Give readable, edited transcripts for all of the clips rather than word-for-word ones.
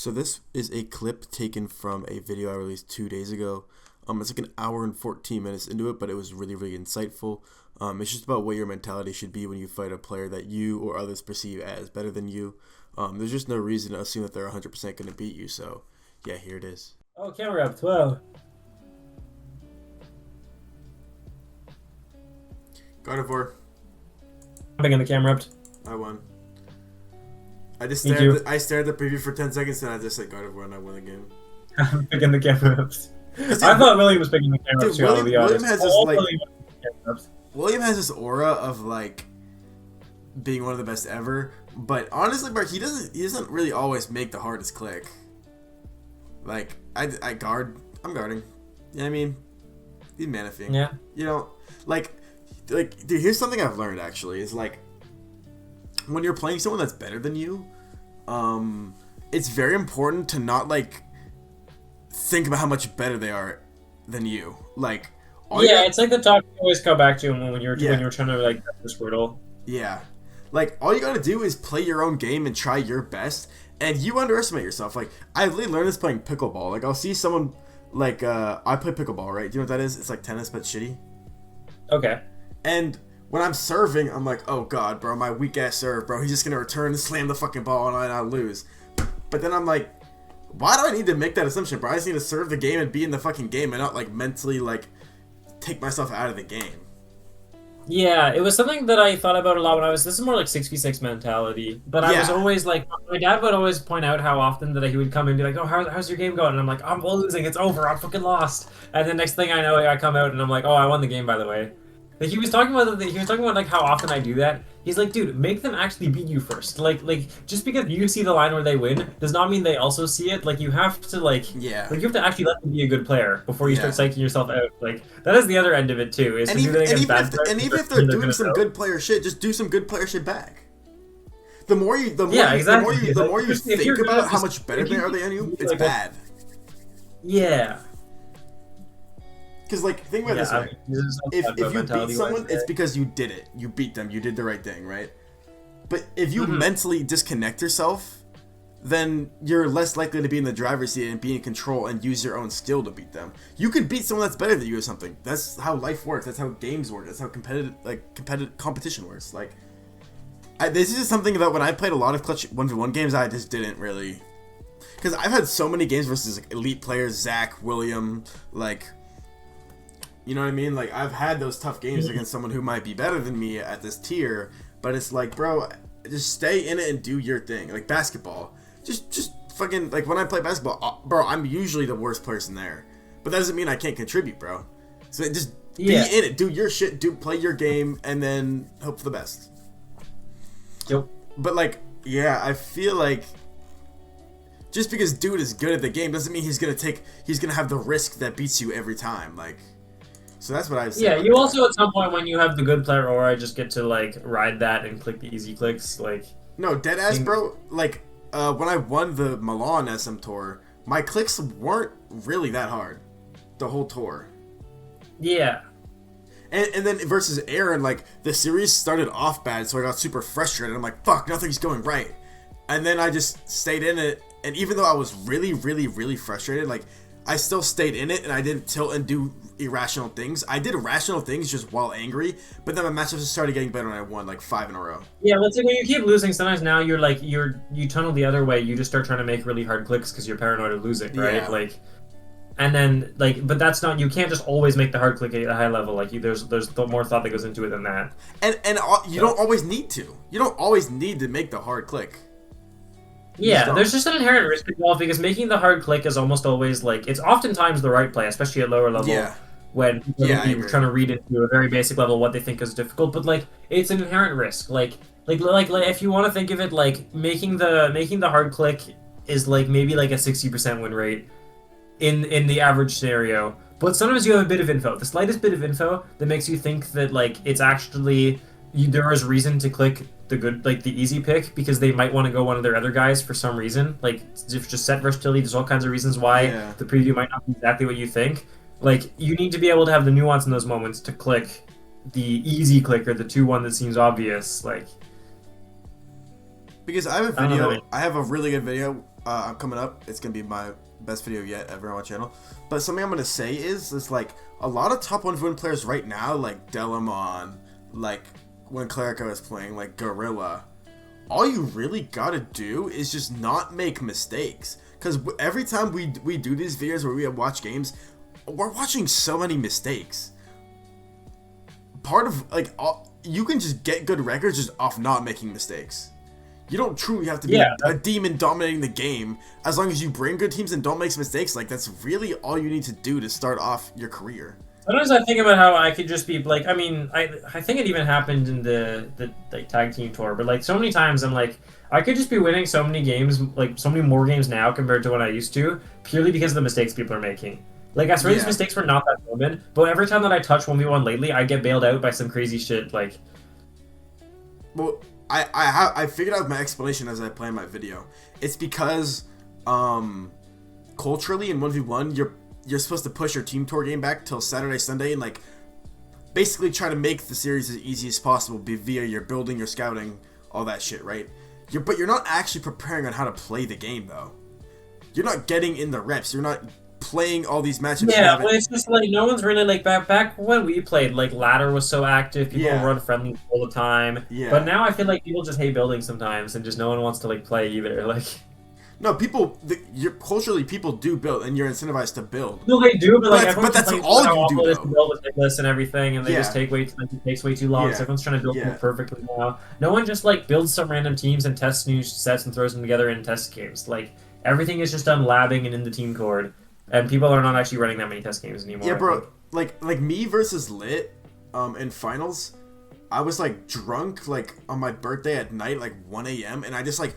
So this is a clip taken from a video I released 2 days ago. It's like an hour and 14 minutes into it, but it was really, really insightful. It's just about what your mentality should be when you fight a player that you or others perceive as better than you. There's just no reason to assume that they're 100% going to beat you. So, yeah, here it is. Oh, camera up, 12. God of War. I'm picking the camera up. I won. I just Me stared. too. I stared at the preview for 10 seconds, and I just said God of War, and I won the game. I'm picking the camera up. Dude, I thought William was picking the camera dude, up too, I'll be honest. William has this, All like- William was picking the camera ups. William has this aura of like being one of the best ever, but honestly, bro, he doesn't really always make the hardest click. Like I'm guarding. You know what I mean? He's manifesting. Yeah. You know, like, dude, here's something I've learned actually is like when you're playing someone that's better than you, it's very important to not like think about how much better they are than you. Like, It's like the talk you always go back to when you're Yeah. when you're trying to like get the Squirtle. Yeah. Like, all you gotta do is play your own game and try your best, and you underestimate yourself. Like, I literally learned this playing pickleball. Like, I'll see someone, like, I play pickleball, right? Do you know what that is? It's like tennis, but shitty. Okay. And when I'm serving, I'm like, oh god, bro, my weak-ass serve, bro. He's just gonna return and slam the fucking ball, and I'll lose. But then I'm like, why do I need to make that assumption, bro? I just need to serve the game and be in the fucking game and not, like, mentally, like, take myself out of the game. Yeah, it was something that I thought about a lot when I was. This is more like 6v6 mentality. But I was Yeah. always like, my dad would always point out how often that he would come in and be like, "Oh, how's your game going?" And I'm like, "I'm losing. It's over. I'm fucking lost." And then next thing I know, I come out and I'm like, "Oh, I won the game, by the way." Like he was talking about like how often I do that. He's like, "Dude, make them actually beat you first. Like just because you see the line where they win does not mean they also see it. Like you have to Yeah. you have to actually let them be a good player before you Yeah. start psyching yourself out. Like that is the other end of it too. Is And to do even, that and, against even bad if, players and even if because they're they're doing gonna some know. good player shit, just do some good player shit back. The more you think If you're good about at how this- much better if they you are than you, think it's like bad. Yeah. Because, like, think about it this way. If you beat someone, it's because you did it. You beat them. You did the right thing, right? But if you mentally disconnect yourself, then you're less likely to be in the driver's seat and be in control and use your own skill to beat them. You can beat someone that's better than you or something. That's how life works. That's how games work. That's how competitive competition works. Like, this is something that when I played a lot of clutch 1v1 games, I just didn't really. Because I've had so many games versus like, elite players, Zach, William, like. You know what I mean? Like, I've had those tough games against someone who might be better than me at this tier, but it's like, bro, just stay in it and do your thing. Like, basketball. Just fucking, like, when I play basketball, bro, I'm usually the worst person there. But that doesn't mean I can't contribute, bro. So just be in it. Do your shit. Play your game, and then hope for the best. Yep. But, like, yeah, I feel like just because dude is good at the game doesn't mean he's gonna have the risk that beats you every time. Like, so that's what I was saying. Yeah, you also at some point when you have the good player aura just get to like ride that and click the easy clicks. Like No, deadass, bro. Like, when I won the Milan SM tour, my clicks weren't really that hard, the whole tour. yeah. And then versus Aaron, like the series started off bad, so I got super frustrated. I'm like, fuck, nothing's going right. And then I just stayed in it, and even though I was really, really, really frustrated, like I still stayed in it, and I didn't tilt and do irrational things. I did rational things just while angry, but then my matchups just started getting better, and I won like 5 in a row. Yeah, let's say when you keep losing, sometimes now you're like you tunnel the other way. You just start trying to make really hard clicks because you're paranoid of losing, right? Yeah. Like, and then like, but that's not. You can't just always make the hard click at a high level. Like, there's more thought that goes into it than that. And you don't always need to. You don't always need to make the hard click. Yeah, there's just an inherent risk involved because making the hard click is almost always like it's oftentimes the right play, especially at lower level. Yeah. When people are trying to read into a very basic level what they think is difficult, but like it's an inherent risk. Like if you want to think of it like making the hard click is like maybe like a 60% win rate in the average scenario. But sometimes you have a bit of info, the slightest bit of info that makes you think that like it's actually there is reason to click the easy pick because they might want to go one of their other guys for some reason. Like just set versatility. There's all kinds of reasons why the preview might not be exactly what you think. Like you need to be able to have the nuance in those moments to click the easy click or the 2-1 that seems obvious. Like because I have a video. I have a really good video coming up. It's gonna be my best video yet ever on my channel. But something I'm gonna say is like a lot of top 1v1 players right now, like Delamon, like when Clerico is playing, like Gorilla. All you really gotta do is just not make mistakes. Because every time we do these videos where we watch games, we're watching so many mistakes. Part of like you can just get good records just off not making mistakes. You don't truly have to be a demon dominating the game. As long as you bring good teams and don't make mistakes, like that's really all you need to do to start off your career. Sometimes I think about how I could just be like, I mean, I think it even happened in the like tag team tour, but like so many times I'm like, I could just be winning so many games, like so many more games now compared to when I used to, purely because of the mistakes people are making. Like I swear these mistakes were not that common, but every time that I touch 1v1 lately, I get bailed out by some crazy shit. Like, well, I figured out my explanation as I play my video. It's because culturally in 1v1 you're supposed to push your team tour game back till Saturday, Sunday, and like basically try to make the series as easy as possible via your building, your scouting, all that shit, right? But you're not actually preparing on how to play the game though. You're not getting in the reps. You're not playing all these matches. Yeah, well, it's just like no one's really like back when we played. Like ladder was so active, people run friendly all the time. Yeah. But now I feel like people just hate building sometimes, and just no one wants to like play either. Like, no, culturally people do build, and you're incentivized to build. No, they do, but like but that's all you do. To build with lists and everything, and they just take it takes way too long. So everyone's trying to build it perfectly now. No one just like builds some random teams and tests new sets and throws them together in test games. Like everything is just done labbing and in the team cord. And people are not actually running that many test games anymore. Yeah, bro. Like me versus Lit, in finals, I was like drunk like on my birthday at night, like 1 a.m. and I just like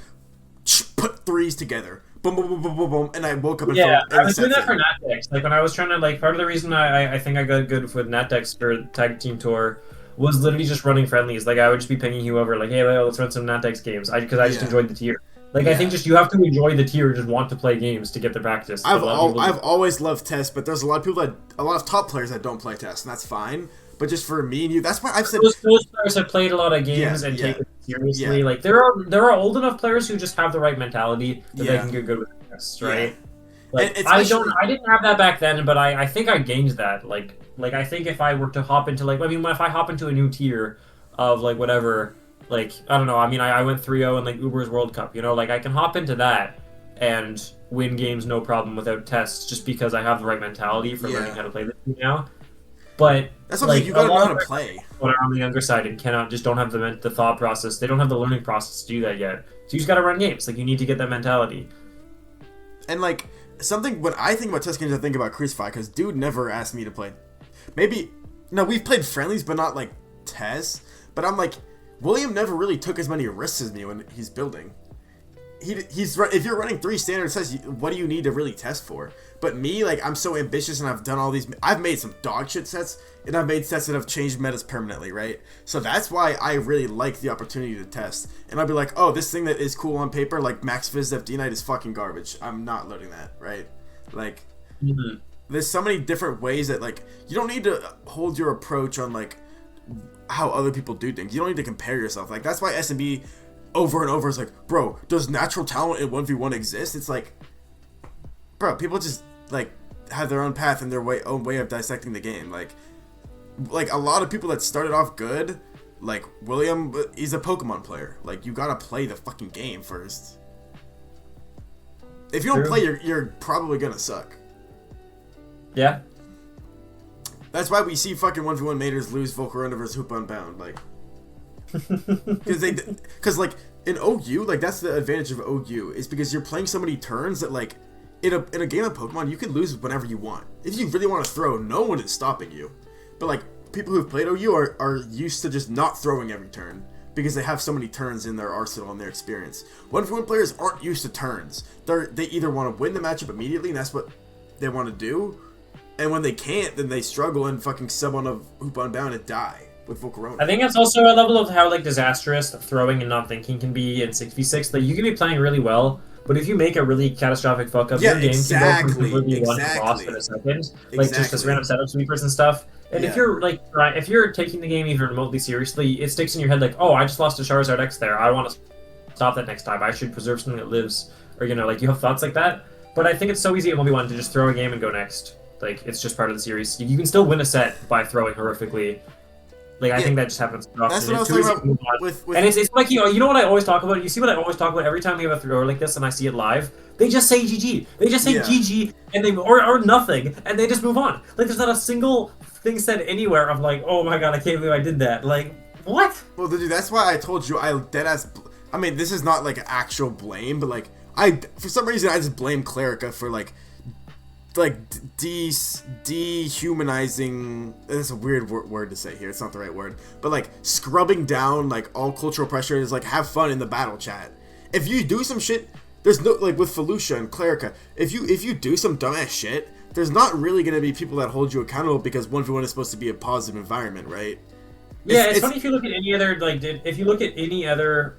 put threes together, boom, boom, boom, boom, boom, boom, and I woke up. And I was doing that for NatDex. Like when I was trying to like part of the reason I think I got good with NatDex for tag team tour was literally just running friendlies. Like I would just be pinging you over, like, hey, let's run some NatDex games. Because I just enjoyed the tier. Like I think just you have to enjoy the tier, just want to play games to get the practice. I've always loved tests, but there's a lot of people a lot of top players that don't play tests, and that's fine. But just for me and you, that's why I've said those players have played a lot of games and take it seriously. Yeah. Like there are old enough players who just have the right mentality that they can get good with tests, right? Yeah. Like I didn't have that back then, but I think I gained that. Like I think if I were to hop into if I hop into a new tier of like whatever. Like, I don't know, I mean, I went 3-0 in, like, Uber's World Cup, you know? Like, I can hop into that and win games no problem without tests just because I have the right mentality for learning how to play this game now. But, that's something you gotta know how to play. When I'm on the younger side and don't have the thought process, they don't have the learning process to do that yet. So you just gotta run games. Like, you need to get that mentality. And, like, when I think about test games, I think about Crucify, because dude never asked me to play. We've played friendlies, but not, like, tests. But I'm like, William never really took as many risks as me when he's building. If you're running 3 standard sets, what do you need to really test for? But me, like, I'm so ambitious and I've done all these. I've made some dog shit sets, and I've made sets that have changed metas permanently, right? So that's why I really like the opportunity to test. And I'll be like, oh, this thing that is cool on paper, like Max Fizz FD Knight, is fucking garbage. I'm not loading that, right? Like, there's so many different ways that, like, you don't need to hold your approach on, like, how other people do things. You don't need to compare yourself. Like, that's why SMB over and over is like, bro, does natural talent in 1v1 exist? It's like, bro, people just like have their own path and their own way of dissecting the game. Like a lot of people that started off good, like William, he's a Pokemon player. Like, you gotta play the fucking game first. If you don't play, you're probably gonna suck. Yeah. That's why we see fucking 1v1 maters lose Volcarona versus Hoop Unbound, like, because like in OU, like that's the advantage of OU is because you're playing so many turns that like in a game of Pokemon you can lose whenever you want. If you really want to throw, no one is stopping you. But like people who've played OU are used to just not throwing every turn because they have so many turns in their arsenal and their experience. 1v1 players aren't used to turns. They either want to win the matchup immediately, and that's what they want to do. And when they can't, then they struggle and fucking sub on a Hoop Unbound and die with Volcarona. I think it's also a level of how like disastrous throwing and not thinking can be in 6v6. Like you can be playing really well, but if you make a really catastrophic fuck up, your game can go from completely one to lost in a second. Like just this random setup sweepers and stuff. And if you're taking the game even remotely seriously, it sticks in your head like, oh, I just lost a Charizard X there. I want to stop that next time. I should preserve something that lives. or like you have thoughts like that. But I think it's so easy in 1v1 to just throw a game and go next. Like it's just part of the series. You can still win a set by throwing horrifically. Like I think that just happens often. That's what I was talking about with... And it's like you know what I always talk about. You see what I always talk about every time we have a thrower like this, and I see it live. They just say GG. They just say GG, and or nothing, and they just move on. Like there's not a single thing said anywhere of like, oh my god, I can't believe I did that. Like what? Well, dude, that's why I told you I deadass. I mean, this is not like actual blame, but like for some reason I just blame Clerica for like dehumanizing. That's a weird word to say here. It's not the right word, but like scrubbing down like all cultural pressure is like have fun in the battle chat. If you do some shit, there's no like with Felucia and Clerica. If you do some dumbass shit, there's not really gonna be people that hold you accountable because 1v1 is supposed to be a positive environment, right? It's funny if you look at any other if you look at any other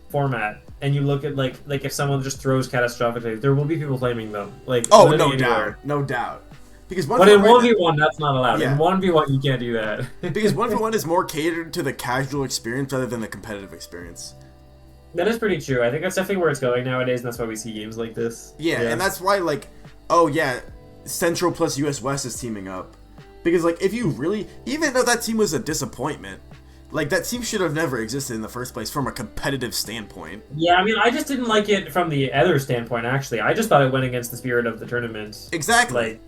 format. And you look at like if someone just throws catastrophically, there will be people flaming them. Like no doubt. Because but in 1v1 that's not allowed. In 1v1 you can't do that. Because 1v1 is more catered to the casual experience rather than the competitive experience. That is pretty true. I think that's definitely where it's going nowadays, and that's why we see games like this. Yeah, and that's why like, Central plus US West is teaming up. Because like if you really, even though that team was a disappointment, like, that team should have never existed in the first place from a competitive standpoint. Yeah, I mean, I just didn't like it from the other standpoint, actually. I just thought it went against the spirit of the tournament. Exactly.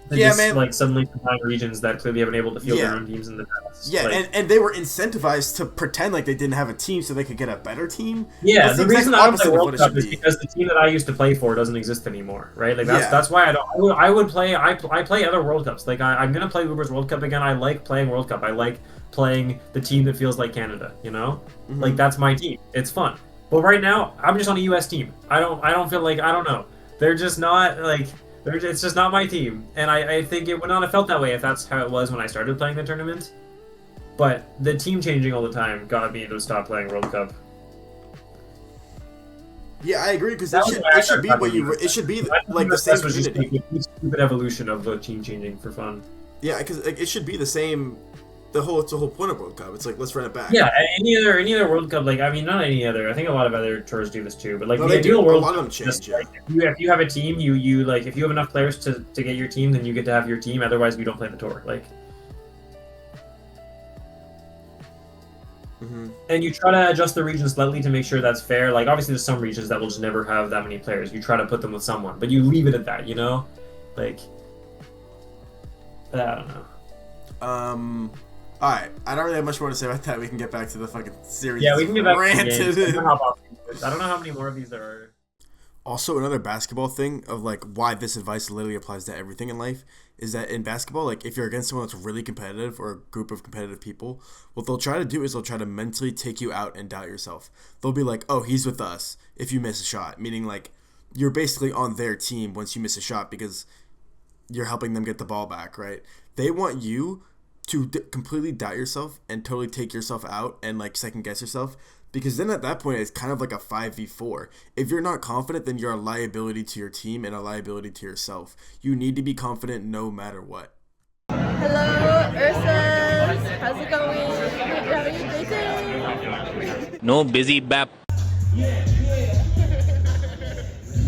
Like, man. Like, suddenly combine regions that clearly haven't been able to field their own teams in the past. Yeah, like, and they were incentivized to pretend like they didn't have a team so they could get a better team. Yeah, the reason I don't play World Cup is because the team that I used to play for doesn't exist anymore, right? Like, that's why I don't... I would play... I play other World Cups. Like, I'm going to play Uber's World Cup again. I like playing World Cup. I like playing the team that feels like Canada, you know? Mm-hmm. Like, that's my team. It's fun. But right now, I'm just on a US team. I don't feel like, I don't know. They're just not, like, it's just not my team. And I think it would not have felt that way if that's how it was when I started playing the tournament. But the team changing all the time got me to stop playing World Cup. Yeah, I agree, because it should be what you... It should be, like, the same community. Just a stupid evolution of the team changing for fun. Yeah, because it should be the same... It's the whole point of World Cup. It's like, let's run it back. Yeah, any other World Cup, like, I mean, not any other. I think a lot of other tours do this too. But like the ideal World Cup, like, if you have a team, you like if you have enough players to get your team, then you get to have your team. Otherwise, we don't play the tour. Like, and you try to adjust the region slightly to make sure that's fair. Like, obviously, there's some regions that will just never have that many players. You try to put them with someone, but you leave it at that. You know, like, I don't know. Alright, I don't really have much more to say about that. We can get back to the fucking series. Yeah, we can get back to the games. I don't know how many more of these there are. Also, another basketball thing of, like, why this advice literally applies to everything in life is that in basketball, like, if you're against someone that's really competitive or a group of competitive people, what they'll try to do is they'll try to mentally take you out and doubt yourself. They'll be like, oh, he's with us if you miss a shot. Meaning, like, you're basically on their team once you miss a shot because you're helping them get the ball back, right? They want you to completely doubt yourself and totally take yourself out and like second guess yourself, because then at that point it's kind of like a 5v4. If you're not confident, then you're a liability to your team and a liability to yourself. You need to be confident no matter what. Hello, Ursus. How's it going? Hope you're having a great day. No busy bap.